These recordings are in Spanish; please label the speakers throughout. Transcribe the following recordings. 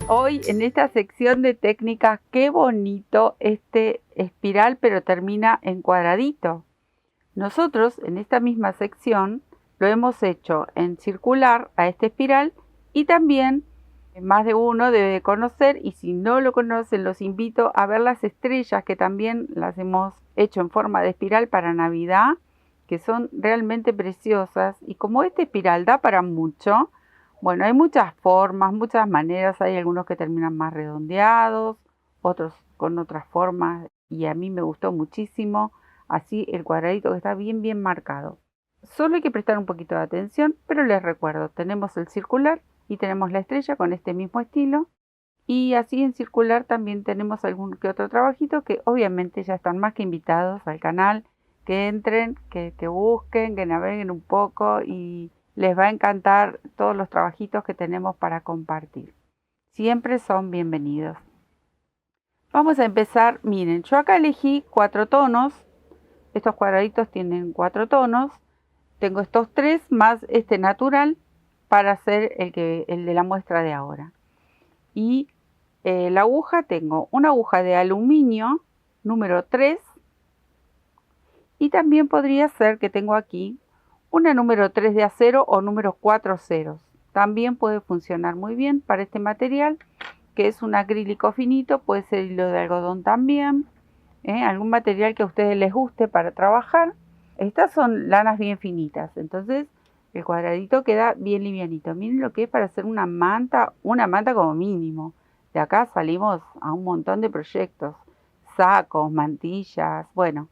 Speaker 1: Hoy en esta sección de técnicas, qué bonito este espiral, pero termina en cuadradito. Nosotros en esta misma sección lo hemos hecho en circular a este espiral y también más de uno debe conocer, y si no lo conocen los invito a ver las estrellas que también las hemos hecho en forma de espiral para Navidad, que son realmente preciosas, y como este espiral da para mucho, bueno, hay muchas formas, muchas maneras, hay algunos que terminan más redondeados, otros con otras formas, y a mí me gustó muchísimo así el cuadradito que está bien marcado. Solo hay que prestar un poquito de atención, pero les recuerdo, tenemos el circular y tenemos la estrella con este mismo estilo, y así en circular también tenemos algún que otro trabajito que obviamente ya están más que invitados al canal, que entren, que busquen, que naveguen un poco y les va a encantar todos los trabajitos que tenemos para compartir. Siempre son bienvenidos. Vamos a empezar, miren, yo acá elegí 4 tonos, estos cuadraditos tienen 4 tonos, tengo estos 3 más este natural para hacer el de la muestra de ahora. Y la aguja, tengo una aguja de aluminio número 3 y también podría ser que tengo aquí una número 3 de acero o número 4 ceros. También puede funcionar muy bien para este material, que es un acrílico finito, puede ser hilo de algodón también, algún material que a ustedes les guste para trabajar. Estas son lanas bien finitas, entonces el cuadradito queda bien livianito. Miren lo que es para hacer una manta como mínimo. De acá salimos a un montón de proyectos, sacos, mantillas, bueno,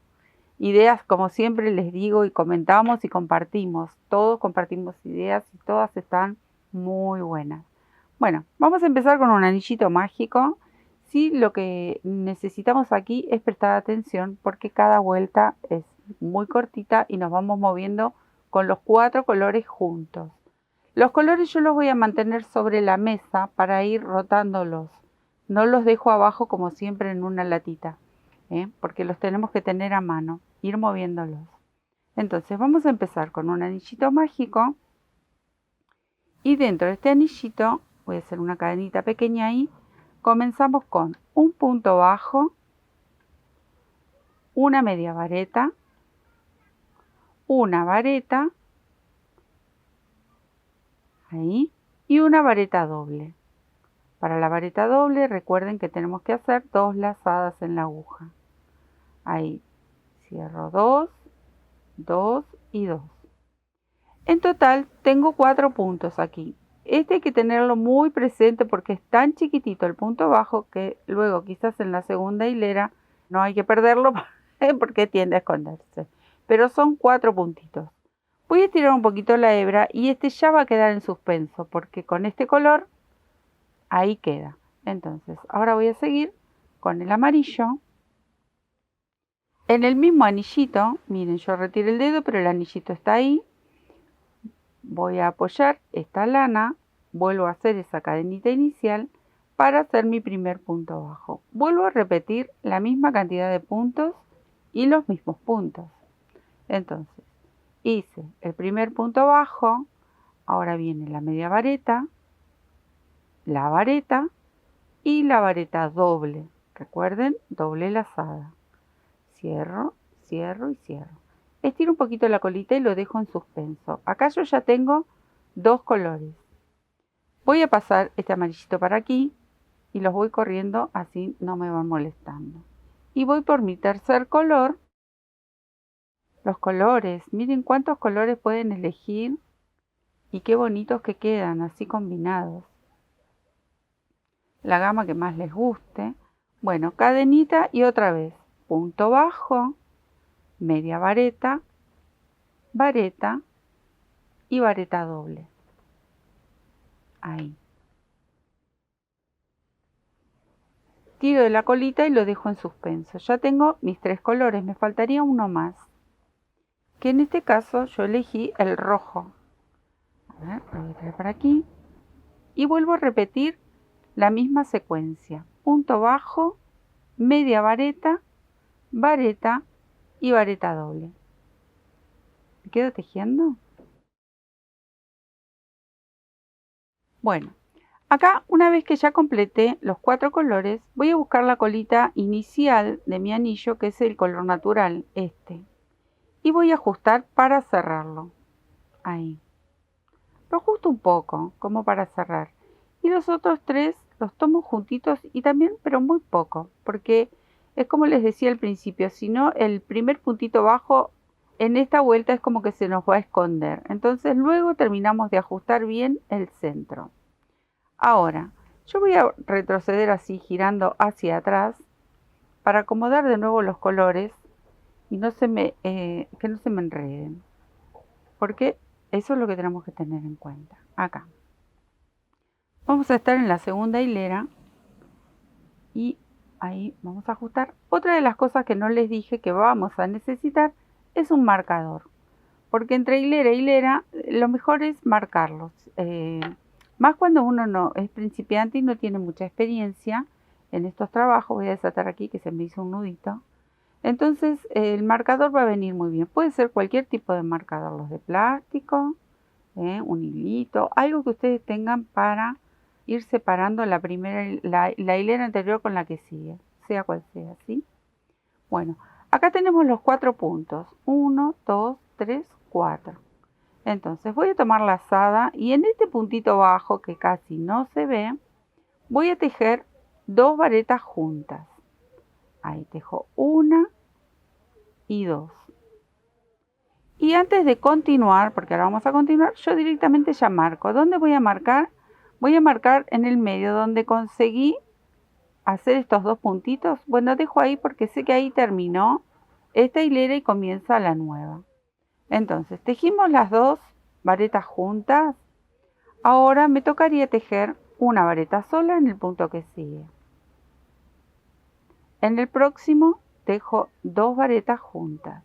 Speaker 1: ideas como siempre les digo y comentamos y compartimos. Todos compartimos ideas y todas están muy buenas. Bueno, vamos a empezar con un anillito mágico. Sí, lo que necesitamos aquí es prestar atención porque cada vuelta es muy cortita y nos vamos moviendo con los 4 colores juntos. Los colores yo los voy a mantener sobre la mesa para ir rotándolos. No los dejo abajo como siempre en una latita, porque los tenemos que tener a mano, ir moviéndolos. Entonces vamos a empezar con un anillito mágico y dentro de este anillito voy a hacer una cadenita pequeña ahí. Comenzamos con un punto bajo, una media vareta, una vareta, ahí, y una vareta doble. Para la vareta doble recuerden que tenemos que hacer 2 lazadas en la aguja. Ahí cierro 2, 2 y 2. En total tengo 4 puntos aquí. Este hay que tenerlo muy presente porque es tan chiquitito el punto bajo que luego quizás en la segunda hilera no hay que perderlo porque tiende a esconderse. Pero son 4 puntitos. Voy a estirar un poquito la hebra y este ya va a quedar en suspenso porque con este color ahí queda. Entonces ahora voy a seguir con el amarillo. En el mismo anillito, miren, yo retiré el dedo pero el anillito está ahí. Voy a apoyar esta lana, vuelvo a hacer esa cadenita inicial para hacer mi primer punto bajo. Vuelvo a repetir la misma cantidad de puntos y los mismos puntos. Entonces, hice el primer punto bajo, ahora viene la media vareta, la vareta y la vareta doble. Recuerden, doble lazada. Cierro, cierro y cierro. Estiro un poquito la colita y lo dejo en suspenso. Acá yo ya tengo 2 colores. Voy a pasar este amarillito para aquí y los voy corriendo, así no me van molestando. Y voy por mi tercer color. Los colores, miren cuántos colores pueden elegir y qué bonitos que quedan así combinados. La gama que más les guste. Bueno, cadenita y otra vez punto bajo, media vareta, vareta y vareta doble. Ahí. Tiro de la colita y lo dejo en suspenso. Ya tengo mis 3 colores, me faltaría uno más, que en este caso yo elegí el rojo. A ver, lo voy a traer para aquí y vuelvo a repetir la misma secuencia. Punto bajo, media vareta, vareta y vareta doble. ¿Me quedo tejiendo? Bueno, Acá, una vez que ya completé los 4 colores, voy a buscar la colita inicial de mi anillo, que es el color natural, este. Y voy a ajustar para cerrarlo. Ahí. Lo ajusto un poco, como para cerrar. Y los otros 3 los tomo juntitos y también, pero muy poco, porque es como les decía al principio, si no, el primer puntito bajo en esta vuelta es como que se nos va a esconder. Entonces luego terminamos de ajustar bien el centro. Ahora, yo voy a retroceder así, girando hacia atrás, para acomodar de nuevo los colores y que no se me enreden. Porque eso es lo que tenemos que tener en cuenta. Acá. Vamos a estar en la segunda hilera y ahí vamos a ajustar. Otra de las cosas que no les dije que vamos a necesitar es un marcador. Porque entre hilera e hilera lo mejor es marcarlos. Más cuando uno no es principiante y no tiene mucha experiencia en estos trabajos. Voy a desatar aquí que se me hizo un nudito. Entonces el marcador va a venir muy bien. Puede ser cualquier tipo de marcador, los de plástico, un hilito, algo que ustedes tengan para ir separando la hilera anterior con la que sigue, sea cual sea, ¿sí? Bueno, acá tenemos los 4 puntos, 1, 2, 3, 4. Entonces voy a tomar la lazada y en este puntito bajo que casi no se ve, voy a tejer 2 varetas juntas. Ahí tejo 1 y 2. Y antes de continuar, porque ahora vamos a continuar, yo directamente ya marco. ¿Dónde voy a marcar? Voy a marcar en el medio donde conseguí hacer estos 2 puntitos. Bueno, dejo ahí porque sé que ahí terminó esta hilera y comienza la nueva. Entonces, tejimos las 2 varetas juntas. Ahora me tocaría tejer una vareta sola en el punto que sigue. En el próximo tejo 2 varetas juntas.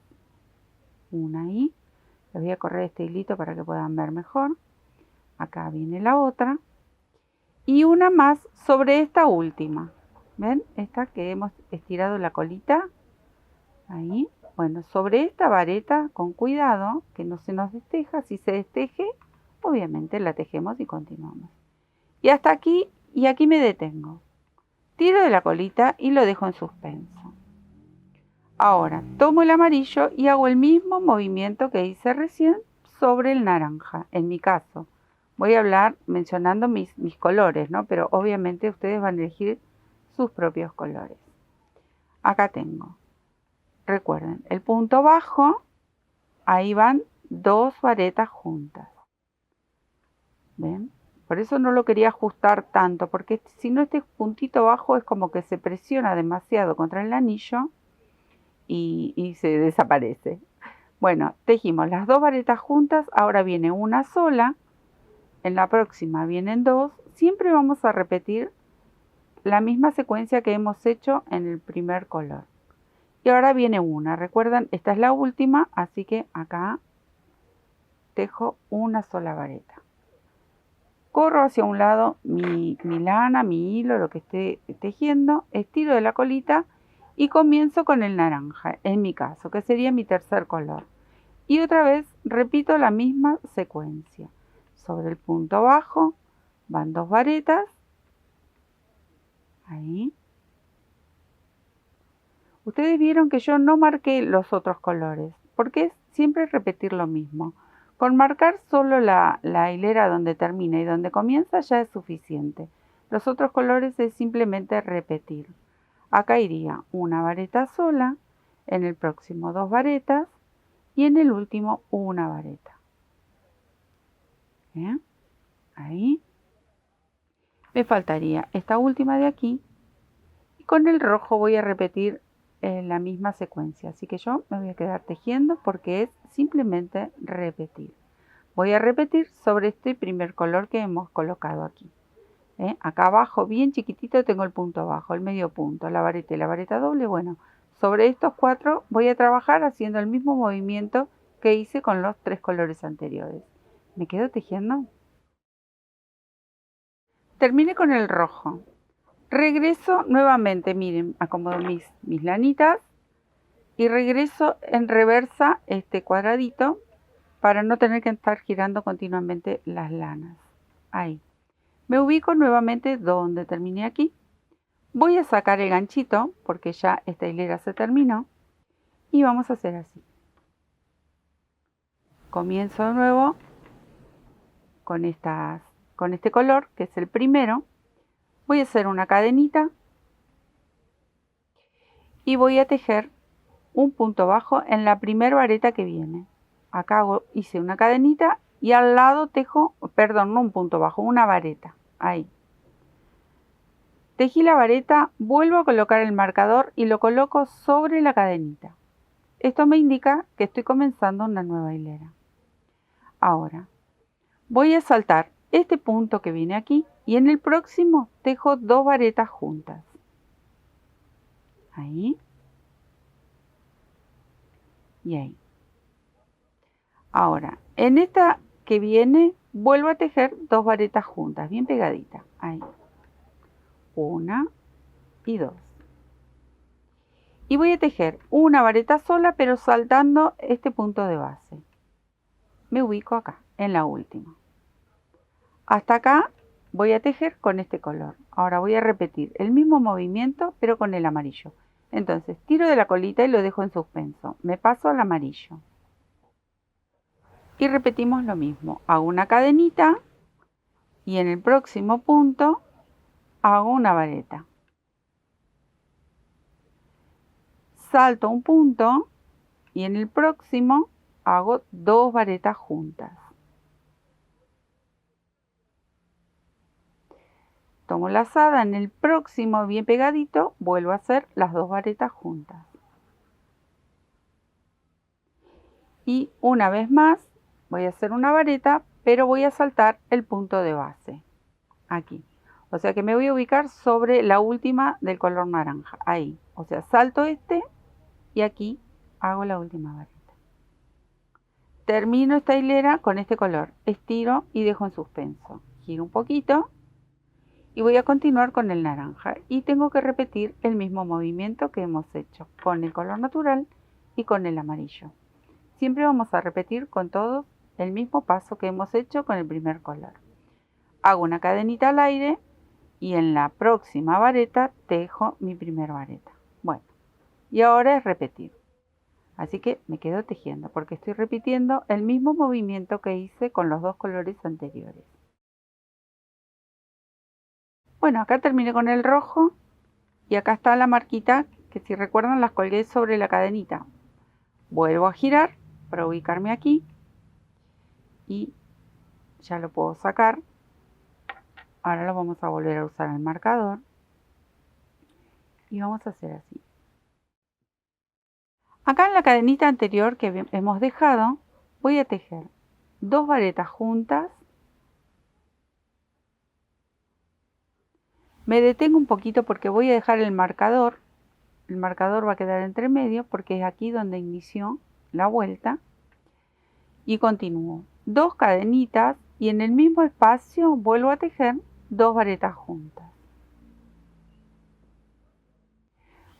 Speaker 1: Una ahí. Les voy a correr este hilito para que puedan ver mejor. Acá viene la otra. Y una más sobre esta última. ¿Ven? Esta que hemos estirado la colita. Ahí. Bueno, sobre esta vareta, con cuidado, que no se nos desteja. Si se desteje, obviamente la tejemos y continuamos. Y hasta aquí, y aquí me detengo. Tiro de la colita y lo dejo en suspenso. Ahora, tomo el amarillo y hago el mismo movimiento que hice recién sobre el naranja. En mi caso, voy a hablar mencionando mis colores, ¿no? Pero obviamente ustedes van a elegir sus propios colores. Acá tengo, recuerden, el punto bajo, ahí van 2 varetas juntas. ¿Ven? Por eso no lo quería ajustar tanto, porque si no este puntito bajo es como que se presiona demasiado contra el anillo y se desaparece. Bueno, tejimos las 2 varetas juntas, ahora viene una sola, en la próxima vienen 2, siempre vamos a repetir la misma secuencia que hemos hecho en el primer color. Y ahora viene una, recuerdan, esta es la última, así que acá tejo una sola vareta. Corro hacia un lado mi lana, mi hilo, lo que esté tejiendo, estiro de la colita y comienzo con el naranja, en mi caso, que sería mi tercer color. Y otra vez repito la misma secuencia. Sobre el punto bajo van 2 varetas. Ahí. Ustedes vieron que yo no marqué los otros colores, porque es siempre repetir lo mismo. Con marcar solo la hilera donde termina y donde comienza ya es suficiente. Los otros colores es simplemente repetir. Acá iría una vareta sola, en el próximo 2 varetas y en el último una vareta. ¿Bien? Ahí. Me faltaría esta última de aquí. Y con el rojo voy a repetir la misma secuencia. Así que yo me voy a quedar tejiendo porque es simplemente repetir. Voy a repetir sobre este primer color que hemos colocado aquí. Acá abajo, bien chiquitito, tengo el punto bajo, el medio punto, la vareta y la vareta doble. Bueno, sobre estos 4 voy a trabajar haciendo el mismo movimiento que hice con los 3 colores anteriores. ¿Me quedo tejiendo? Terminé con el rojo. Regreso nuevamente, miren, acomodo mis lanitas y regreso en reversa este cuadradito para no tener que estar girando continuamente las lanas. Ahí. Me ubico nuevamente donde terminé aquí. Voy a sacar el ganchito porque ya esta hilera se terminó y vamos a hacer así. Comienzo de nuevo con este color, que es el primero. Voy a hacer una cadenita y voy a tejer un punto bajo en la primera vareta que viene. Acá hice una cadenita y al lado tejo, perdón, no un punto bajo, una vareta. Ahí. Tejí la vareta, vuelvo a colocar el marcador y lo coloco sobre la cadenita. Esto me indica que estoy comenzando una nueva hilera. Ahora, voy a saltar este punto que viene aquí y en el próximo tejo 2 varetas juntas. Ahí. Y ahí. Ahora, en esta que viene, vuelvo a tejer 2 varetas juntas, bien pegaditas. Ahí. 1 y 2. Y voy a tejer una vareta sola, pero saltando este punto de base. Me ubico acá, en la última. Hasta acá voy a tejer con este color. Ahora voy a repetir el mismo movimiento, pero con el amarillo. Entonces, tiro de la colita y lo dejo en suspenso. Me paso al amarillo. Y repetimos lo mismo. Hago una cadenita y en el próximo punto hago una vareta. Salto un punto y en el próximo hago 2 varetas juntas. Tomo la lazada, en el próximo bien pegadito vuelvo a hacer las 2 varetas juntas. Y una vez más voy a hacer una vareta, pero voy a saltar el punto de base. Aquí. O sea que me voy a ubicar sobre la última del color naranja. Ahí. O sea, salto este y aquí hago la última vareta. Termino esta hilera con este color. Estiro y dejo en suspenso. Giro un poquito. Y voy a continuar con el naranja y tengo que repetir el mismo movimiento que hemos hecho con el color natural y con el amarillo. Siempre vamos a repetir con todos el mismo paso que hemos hecho con el primer color. Hago una cadenita al aire y en la próxima vareta tejo mi primera vareta. Bueno, y ahora es repetir. Así que me quedo tejiendo porque estoy repitiendo el mismo movimiento que hice con los 2 colores anteriores. Bueno, acá terminé con el rojo y acá está la marquita que, si recuerdan, las colgué sobre la cadenita. Vuelvo a girar para ubicarme aquí y ya lo puedo sacar. Ahora lo vamos a volver a usar el marcador y vamos a hacer así. Acá en la cadenita anterior que hemos dejado voy a tejer 2 varetas juntas. Me detengo un poquito porque voy a dejar el marcador. El marcador va a quedar entre medio porque es aquí donde inició la vuelta. Y continúo. 2 cadenitas y en el mismo espacio vuelvo a tejer 2 varetas juntas.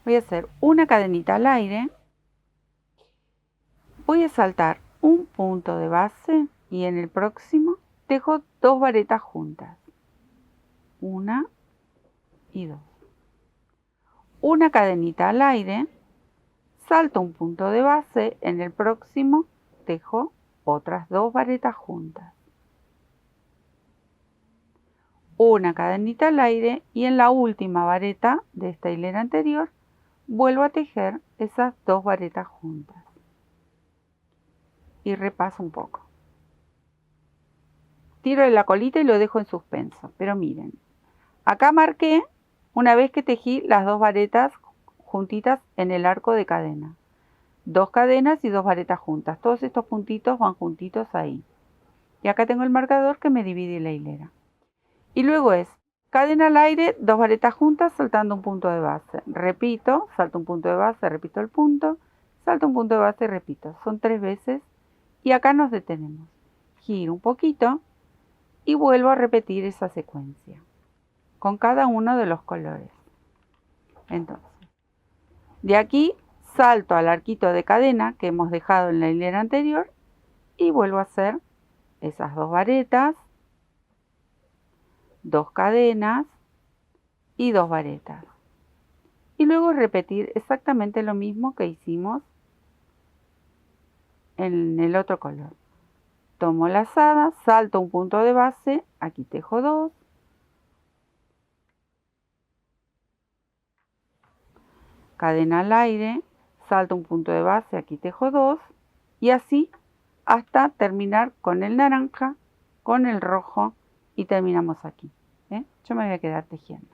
Speaker 1: Voy a hacer una cadenita al aire. Voy a saltar un punto de base y en el próximo tejo 2 varetas juntas. 1 y 2. Una cadenita al aire, salto un punto de base, en el próximo tejo otras 2 varetas juntas. Una cadenita al aire y en la última vareta de esta hilera anterior vuelvo a tejer esas 2 varetas juntas. Y repaso un poco. Tiro de la colita y lo dejo en suspenso, pero miren, acá marqué una vez que tejí las 2 varetas juntitas en el arco de cadena. 2 cadenas y 2 varetas juntas. Todos estos puntitos van juntitos ahí. Y acá tengo el marcador que me divide la hilera. Y luego es cadena al aire, 2 varetas juntas, saltando un punto de base. Repito, salto un punto de base, repito el punto, salto un punto de base y repito. Son 3 veces y acá nos detenemos. Giro un poquito y vuelvo a repetir esa secuencia con cada uno de los colores. Entonces, de aquí salto al arquito de cadena que hemos dejado en la hilera anterior y vuelvo a hacer esas 2 varetas, 2 cadenas y 2 varetas. Y luego repetir exactamente lo mismo que hicimos en el otro color. Tomo lazada, salto un punto de base, aquí tejo 2, cadena al aire, salto un punto de base, aquí tejo 2 y así hasta terminar con el naranja, con el rojo y terminamos aquí. Yo me voy a quedar tejiendo.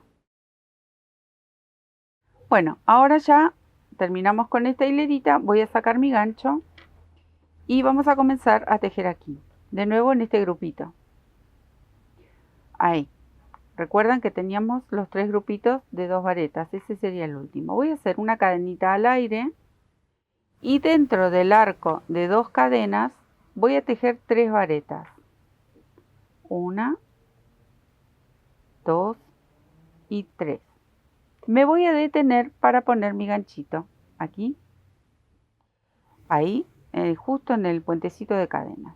Speaker 1: Bueno, ahora ya terminamos con esta hilerita, voy a sacar mi gancho y vamos a comenzar a tejer aquí, de nuevo en este grupito. Ahí. Recuerdan que teníamos los 3 grupitos de 2 varetas, ese sería el último. Voy a hacer una cadenita al aire y dentro del arco de 2 cadenas voy a tejer 3 varetas. 1, 2 y 3. Me voy a detener para poner mi ganchito aquí, ahí, justo en el puentecito de cadenas.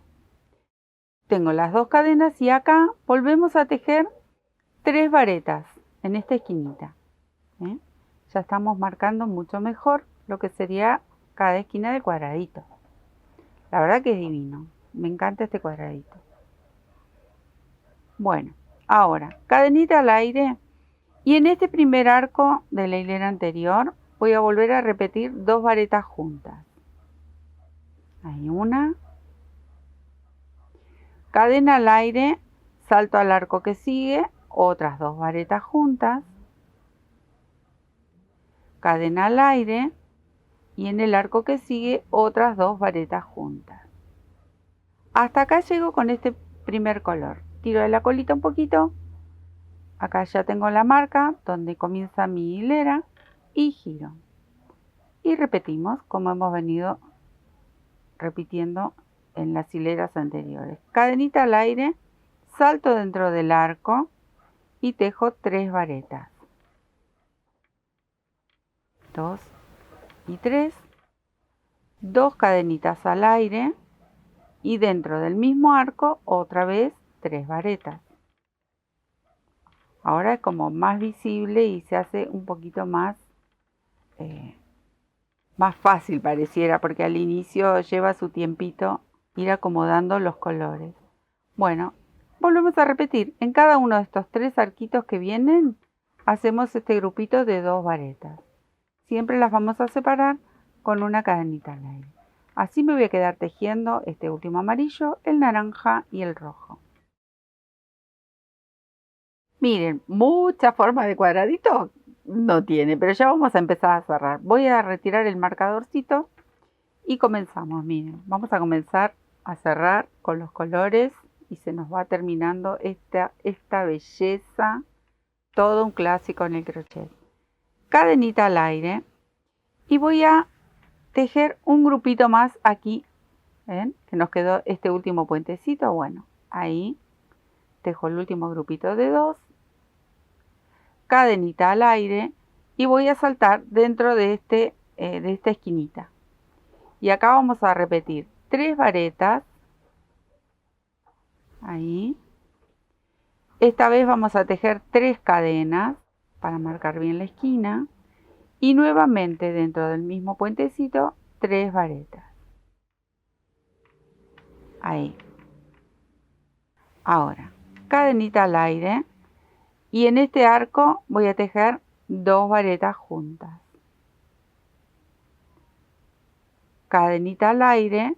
Speaker 1: Tengo las 2 cadenas y acá volvemos a tejer 3 varetas en esta esquinita. Ya estamos marcando mucho mejor lo que sería cada esquina del cuadradito. La verdad que es divino, me encanta este cuadradito. Bueno, ahora cadenita al aire y en este primer arco de la hilera anterior voy a volver a repetir 2 varetas juntas. Ahí una, cadena al aire, salto al arco que sigue, otras 2 varetas juntas, cadena al aire y en el arco que sigue otras 2 varetas juntas. Hasta acá llego con este primer color. Tiro de la colita un poquito, acá ya tengo la marca donde comienza mi hilera y giro. Y repetimos como hemos venido repitiendo en las hileras anteriores. Cadenita al aire, salto dentro del arco y tejo 3 varetas. 2 y 3. 2 cadenitas al aire y dentro del mismo arco otra vez 3 varetas. Ahora es como más visible y se hace un poquito más fácil pareciera, porque al inicio lleva su tiempito ir acomodando los colores. Bueno, volvemos a repetir. En cada uno de estos 3 arquitos que vienen, hacemos este grupito de 2 varetas. Siempre las vamos a separar con una cadenita al aire. Así me voy a quedar tejiendo este último amarillo, el naranja y el rojo. Miren, mucha forma de cuadradito no tiene, pero ya vamos a empezar a cerrar. Voy a retirar el marcadorcito y comenzamos. Miren, vamos a comenzar a cerrar con los colores y se nos va terminando esta belleza, todo un clásico en el crochet. Cadenita al aire y voy a tejer un grupito más aquí. ¿Ven? Que nos quedó este último puentecito. Bueno, ahí tejo el último grupito de 2, cadenita al aire y voy a saltar dentro de esta esquinita. Y acá vamos a repetir 3 varetas. Ahí. Esta vez vamos a tejer 3 cadenas para marcar bien la esquina. Y nuevamente dentro del mismo puentecito 3 varetas. Ahí. Ahora, cadenita al aire. Y en este arco voy a tejer 2 varetas juntas. Cadenita al aire.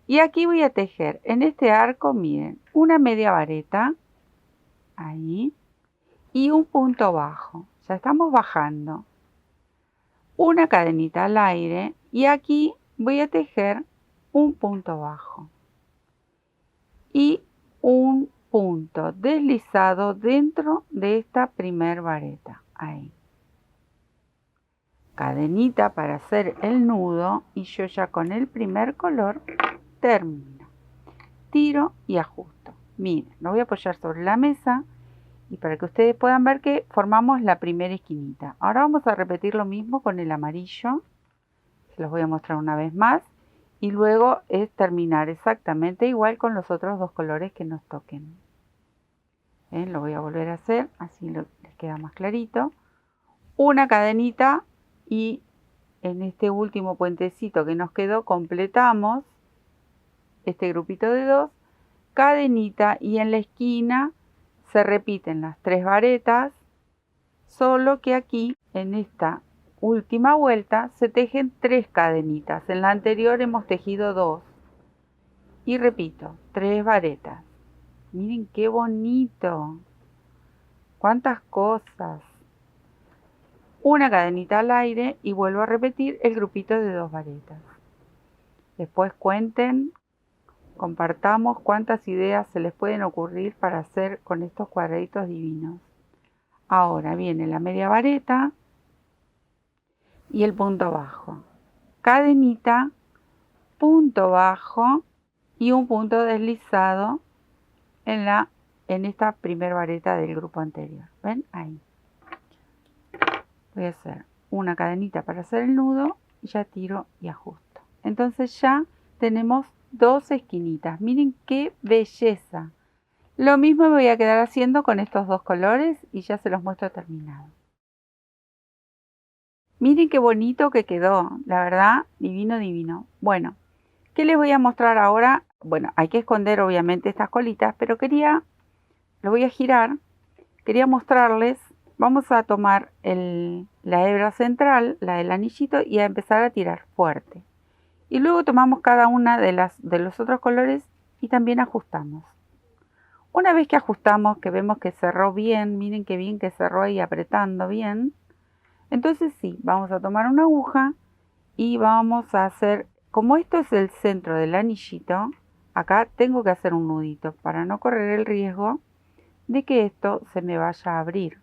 Speaker 1: Y aquí voy a tejer en este arco, miren, una media vareta. Ahí. Y un punto bajo. Ya estamos bajando. Una cadenita al aire. Y aquí voy a tejer un punto bajo. Y un punto deslizado dentro de esta primer vareta. Ahí. Cadenita para hacer el nudo y yo ya con el primer color termino. Tiro y ajusto. Miren, lo voy a apoyar sobre la mesa y para que ustedes puedan ver que formamos la primera esquinita. Ahora vamos a repetir lo mismo con el amarillo. Se los voy a mostrar una vez más. Y luego es terminar exactamente igual con los otros 2 colores que nos toquen. Lo voy a volver a hacer, así les queda más clarito. Una cadenita y en este último puentecito que nos quedó completamos este grupito de 2, cadenita, y en la esquina se repiten las 3 varetas, solo que aquí en esta última vuelta se tejen 3 cadenitas. En la anterior hemos tejido 2. Y repito, 3 varetas. Miren qué bonito. Cuántas cosas. Una cadenita al aire y vuelvo a repetir el grupito de 2 varetas. Después cuenten, compartamos cuántas ideas se les pueden ocurrir para hacer con estos cuadraditos divinos. Ahora viene la media vareta y el punto bajo. Cadenita, punto bajo y un punto deslizado en esta primera vareta del grupo anterior. ¿Ven? Ahí. Voy a hacer una cadenita para hacer el nudo y ya tiro y ajusto. Entonces ya tenemos 2 esquinitas. Miren qué belleza. Lo mismo me voy a quedar haciendo con estos 2 colores y ya se los muestro terminado. Miren qué bonito que quedó. La verdad, divino, divino. Bueno, ¿qué les voy a mostrar ahora? Bueno, hay que esconder obviamente estas colitas, pero lo voy a girar. Quería mostrarles. Vamos a tomar la hebra central, la del anillito, y a empezar a tirar fuerte. Y luego tomamos cada una de los otros colores y también ajustamos. Una vez que ajustamos, que vemos que cerró bien, miren qué bien que cerró ahí apretando bien. Entonces sí, vamos a tomar una aguja y vamos a hacer, como esto es el centro del anillito, acá tengo que hacer un nudito para no correr el riesgo de que esto se me vaya a abrir.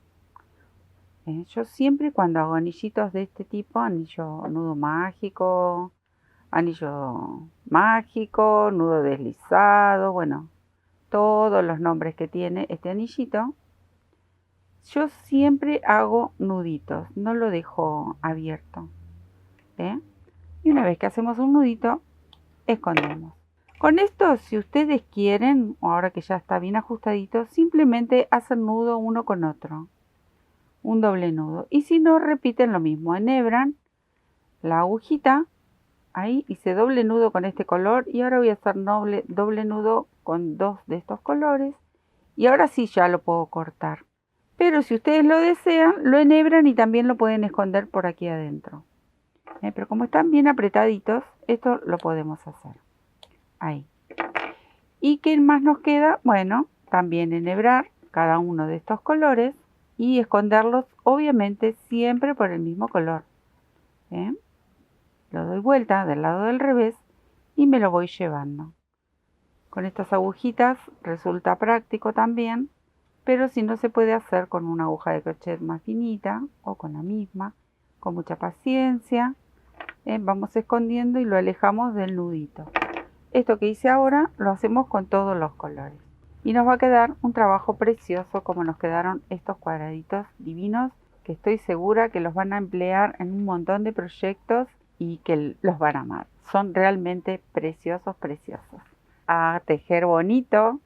Speaker 1: Yo siempre cuando hago anillitos de este tipo, nudo mágico, anillo mágico, nudo deslizado, bueno, todos los nombres que tiene este anillito, yo siempre hago nuditos, no lo dejo abierto. Y una vez que hacemos un nudito, escondemos. Con esto, si ustedes quieren, ahora que ya está bien ajustadito, simplemente hacen nudo uno con otro. Un doble nudo. Y si no, repiten lo mismo. Enhebran la agujita. Ahí hice doble nudo con este color. Y ahora voy a hacer doble nudo con 2 de estos colores. Y ahora sí ya lo puedo cortar. Pero si ustedes lo desean, lo enhebran y también lo pueden esconder por aquí adentro. Pero como están bien apretaditos, esto lo podemos hacer. Ahí. ¿Y qué más nos queda? Bueno, también enhebrar cada uno de estos colores y esconderlos, obviamente, siempre por el mismo color. Lo doy vuelta del lado del revés y me lo voy llevando. Con estas agujitas resulta práctico también, pero si no se puede hacer con una aguja de crochet más finita o con la misma, con mucha paciencia, vamos escondiendo y lo alejamos del nudito. Esto que hice ahora lo hacemos con todos los colores. Y nos va a quedar un trabajo precioso como nos quedaron estos cuadraditos divinos, que estoy segura que los van a emplear en un montón de proyectos y que los van a amar. Son realmente preciosos, preciosos. A tejer bonito.